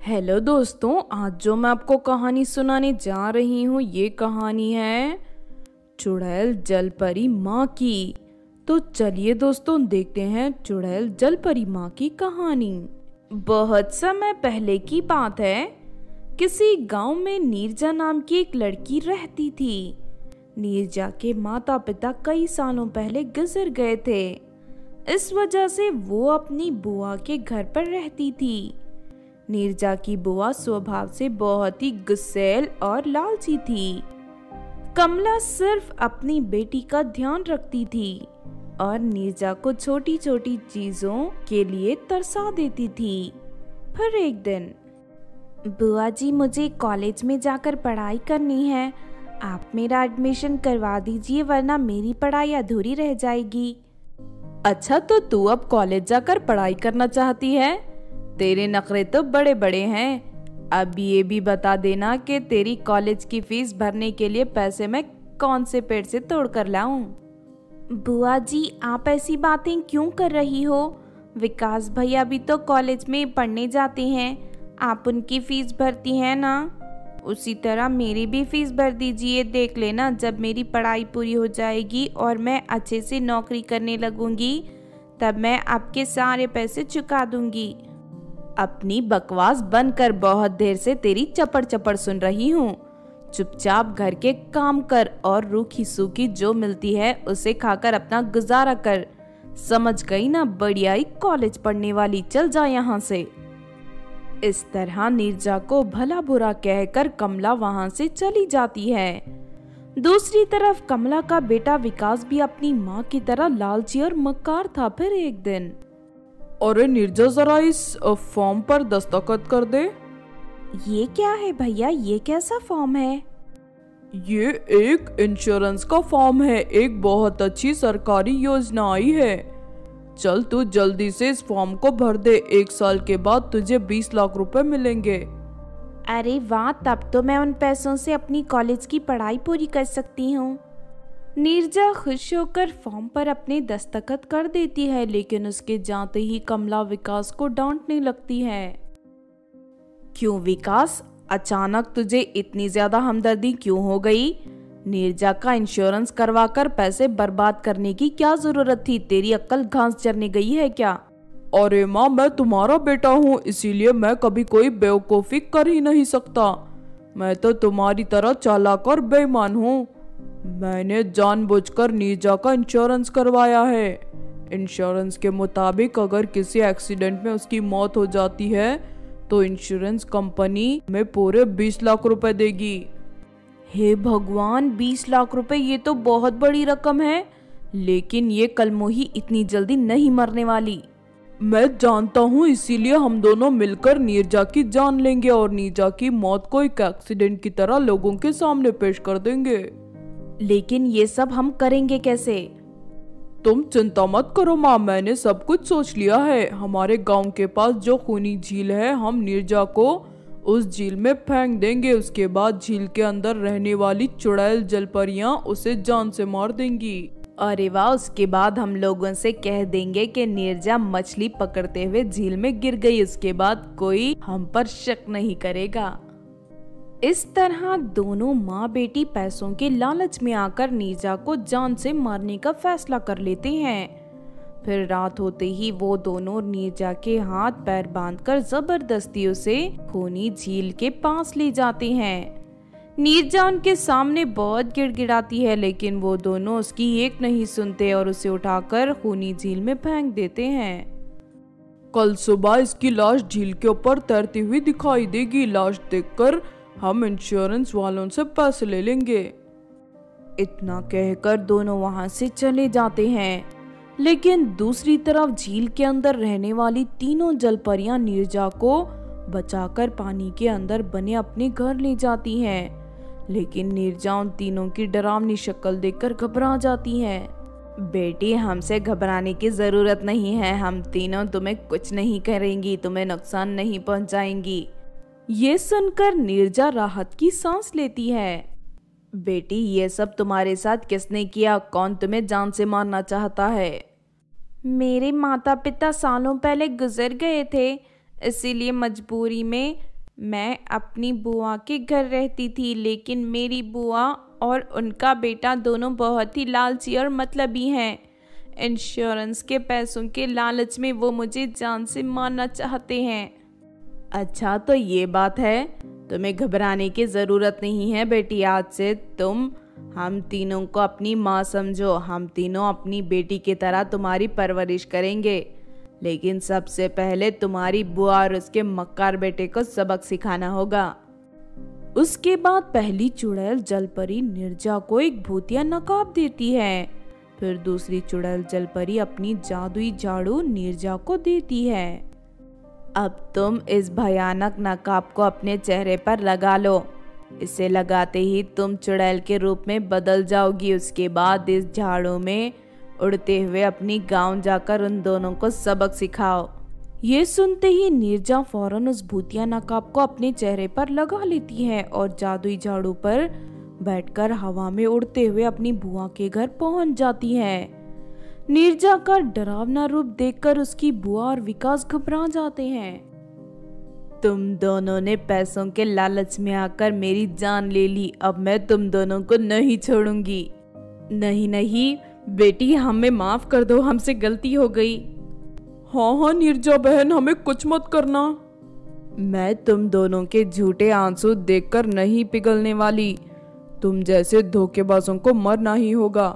Hello दोस्तों, आज जो मैं आपको कहानी सुनाने जा रही हूँ ये कहानी है चुड़ैल जलपरी माँ की। तो चलिए दोस्तों देखते हैं चुड़ैल जलपरी माँ की कहानी। बहुत समय पहले की बात है। किसी गांव में नीरजा नाम की एक लड़की रहती थी। नीरजा के माता पिता कई सालों पहले गुजर गए थे। इस वजह से वो अपनी बुआ के घर पर रहती थी। नीरजा की बुआ स्वभाव से बहुत ही गुस्सैल और लालची थी। कमला सिर्फ अपनी बेटी का ध्यान रखती थी और नीरजा को छोटी छोटी चीजों के लिए तरसा देती थी। फिर एक दिन, बुआ जी मुझे कॉलेज में जाकर पढ़ाई करनी है, आप मेरा एडमिशन करवा दीजिए वरना मेरी पढ़ाई अधूरी रह जाएगी। अच्छा, तो तू अब कॉलेज जाकर पढ़ाई करना चाहती है? तेरे नखरे तो बड़े बड़े हैं। अब ये भी बता देना कि तेरी कॉलेज की फीस भरने के लिए पैसे मैं कौन से पेड़ से तोड़ कर लाऊं? बुआ जी आप ऐसी बातें क्यों कर रही हो? विकास भैया भी तो कॉलेज में पढ़ने जाते हैं, आप उनकी फीस भरती हैं ना? उसी तरह मेरी भी फीस भर दीजिए। देख लेना, जब मेरी पढ़ाई पूरी हो जाएगी और मैं अच्छे से नौकरी करने लगूंगी तब मैं आपके सारे पैसे चुका दूंगी। अपनी बकवास बंद कर, बहुत देर से तेरी चपड़ चपड़ सुन रही हूँ। चुपचाप घर के काम कर और रूखी सूखी जो मिलती है उसे खाकर अपना गुजारा कर। समझ गई ना, बढ़िया कॉलेज पढ़ने वाली, चल जा यहाँ से। इस तरह नीरजा को भला बुरा कहकर कमला वहां से चली जाती है। दूसरी तरफ कमला का बेटा विकास भी अपनी माँ की तरह लालची और मक्कार था। फिर एक दिन, अरे नीरजा, जरा इस फॉर्म पर दस्तखत कर दे। ये क्या है भैया, ये कैसा फॉर्म है? ये एक इंश्योरेंस का फॉर्म है। एक बहुत अच्छी सरकारी योजना आई है। चल तू जल्दी से इस फॉर्म को भर दे। 1 साल के बाद तुझे 20 लाख रुपए मिलेंगे। अरे वाह, तब तो मैं उन पैसों से अपनी कॉलेज की पढ़ाई पूरी कर सकती हूँ। नीरजा खुश होकर फॉर्म पर अपने दस्तखत कर देती है, लेकिन उसके जाते ही कमला विकास को डांटने लगती है। क्यों विकास, अचानक तुझे इतनी ज्यादा हमदर्दी क्यों हो गई? नीरजा का इंश्योरेंस करवाकर पैसे बर्बाद करने की क्या जरूरत थी? तेरी अक्ल घास चरने गई है क्या? अरे माँ, मैं तुम्हारा बेटा हूँ, इसीलिए मैं कभी कोई बेवकूफी कर ही नहीं सकता। मैं तो तुम्हारी तरह चालाक और बेईमान हूँ। मैंने जानबूझकर नीरजा का इंश्योरेंस करवाया है। इंश्योरेंस के मुताबिक अगर किसी एक्सीडेंट में उसकी मौत हो जाती है तो इंश्योरेंस कंपनी में पूरे 20 लाख रुपए देगी। हे भगवान, 20 लाख रुपए, ये तो बहुत बड़ी रकम है। लेकिन ये कलमोही इतनी जल्दी नहीं मरने वाली। मैं जानता हूँ, इसीलिए हम दोनों मिलकर नीरजा की जान लेंगे और नीरजा की मौत को एक एक्सीडेंट की तरह लोगों के सामने पेश कर देंगे। लेकिन ये सब हम करेंगे कैसे? तुम चिंता मत करो माँ, मैंने सब कुछ सोच लिया है। हमारे गांव के पास जो खूनी झील है, हम नीरजा को उस झील में फेंक देंगे। उसके बाद झील के अंदर रहने वाली चुड़ैल जलपरियां उसे जान से मार देंगी। अरे वाह, उसके बाद हम लोगों से कह देंगे कि नीरजा मछली पकड़ते हुए झील में गिर गई। उसके बाद कोई हम पर शक नहीं करेगा। इस तरह दोनों माँ बेटी पैसों के लालच में आकर नीरजा को जान से मारने का फैसला कर लेते हैं। फिर रात होते ही वो दोनों नीरजा के हाथ पैर बांधकर जबरदस्ती उसे खूनी झील के पास ले जाते हैं। नीरजा उनके सामने बहुत गिड़गिड़ाती है, लेकिन वो दोनों उसकी एक नहीं सुनते और उसे उठाकर खूनी झील में फेंक देते हैं। कल सुबह इसकी लाश झील के ऊपर तैरती हुई दिखाई देगी। लाश देखकर हम इंश्योरेंस वालों से पैसे ले लेंगे। इतना कहकर दोनों वहां से चले जाते हैं। लेकिन दूसरी तरफ झील के अंदर रहने वाली तीनों जलपरियां नीरजा को बचाकर पानी के अंदर बने अपने घर ले जाती हैं। लेकिन नीरजा उन तीनों की डरावनी शक्ल देखकर घबरा जाती है। बेटी, हमसे घबराने की जरूरत नहीं है, हम तीनों तुम्हें कुछ नहीं करेंगी, तुम्हें नुकसान नहीं पहुंचाएंगी। ये सुनकर नीरजा राहत की सांस लेती है। बेटी, ये सब तुम्हारे साथ किसने किया? कौन तुम्हें जान से मारना चाहता है? मेरे माता पिता सालों पहले गुजर गए थे, इसीलिए मजबूरी में मैं अपनी बुआ के घर रहती थी, लेकिन मेरी बुआ और उनका बेटा दोनों बहुत ही लालची और मतलबी हैं। इंश्योरेंस के पैसों के लालच में वो मुझे जान से मारना चाहते हैं। अच्छा, तो ये बात है। तुम्हें घबराने की ज़रूरत नहीं है बेटी। आज से तुम हम तीनों को अपनी माँ समझो। हम तीनों अपनी बेटी की तरह तुम्हारी परवरिश करेंगे, लेकिन सबसे पहले तुम्हारी बुआ और उसके मक्कार बेटे को सबक सिखाना होगा। उसके बाद पहली चुड़ैल जलपरी नीरजा को एक भूतिया नकाब देती है। फिर दूसरी चुड़ैल जलपरी अपनी जादुई झाड़ू नीरजा को देती है। अब तुम इस भयानक नकाब को अपने चेहरे पर लगा लो। इसे लगाते ही तुम चुड़ैल के रूप में बदल जाओगी। उसके बाद इस झाड़ू में उड़ते हुए अपनी गांव जाकर उन दोनों को सबक सिखाओ। ये सुनते ही नीरजा फौरन उस भूतिया नकाब को अपने चेहरे पर लगा लेती है और जादुई झाड़ू पर बैठकर हवा में उड़ते हुए अपनी बुआ के घर पहुंच जाती है। नीरजा का डरावना रूप देखकर उसकी बुआ और विकास घबरा जाते हैं। तुम दोनों ने पैसों के लालच में आकर मेरी जान ले ली। अब मैं तुम दोनों को नहीं छोड़ूंगी। नहीं नहीं बेटी, हमें माफ कर दो, हमसे गलती हो गई। हाँ नीरजा बहन, हमें कुछ मत करना। मैं तुम दोनों के झूठे आंसू देखकर नहीं पिघलने वाली। तुम जैसे धोखेबाजों को मरना ही होगा।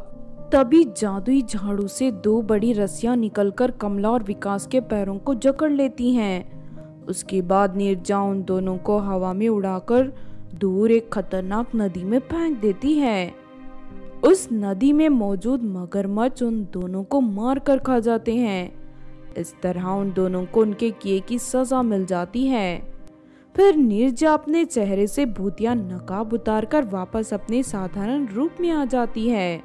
तभी जादुई झाड़ू से दो बड़ी रस्सियां निकलकर कमला और विकास के पैरों को जकड़ लेती हैं। उसके बाद नीरजा उन दोनों को हवा में उड़ाकर दूर एक खतरनाक नदी में फेंक देती है। उस नदी में मौजूद मगरमच्छ उन दोनों को मार कर खा जाते हैं। इस तरह उन दोनों को उनके किए की सजा मिल जाती है। फिर नीरजा अपने चेहरे से भूतिया नकाब उतारकर वापस अपने साधारण रूप में आ जाती है।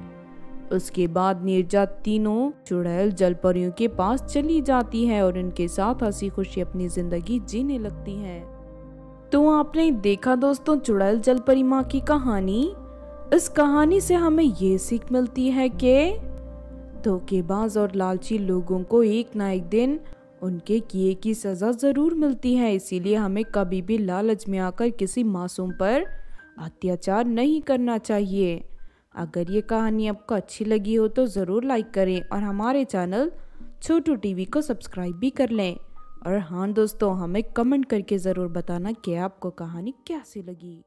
उसके बाद नीरजा तीनों चुड़ैल जलपरियों के पास चली जाती है और इनके साथ हंसी खुशी अपनी जिंदगी जीने लगती है। तो आपने देखा दोस्तों चुड़ैल जलपरी माँ की कहानी। इस कहानी से हमें ये सीख मिलती है कि धोखेबाज और लालची लोगों को एक ना एक दिन उनके किए की सजा जरूर मिलती है। इसीलिए हमें कभी भी लालच में आकर किसी मासूम पर अत्याचार नहीं करना चाहिए। अगर ये कहानी आपको अच्छी लगी हो तो ज़रूर लाइक करें और हमारे चैनल छोटू टीवी को सब्सक्राइब भी कर लें। और हाँ दोस्तों, हमें कमेंट करके ज़रूर बताना कि आपको कहानी कैसी लगी।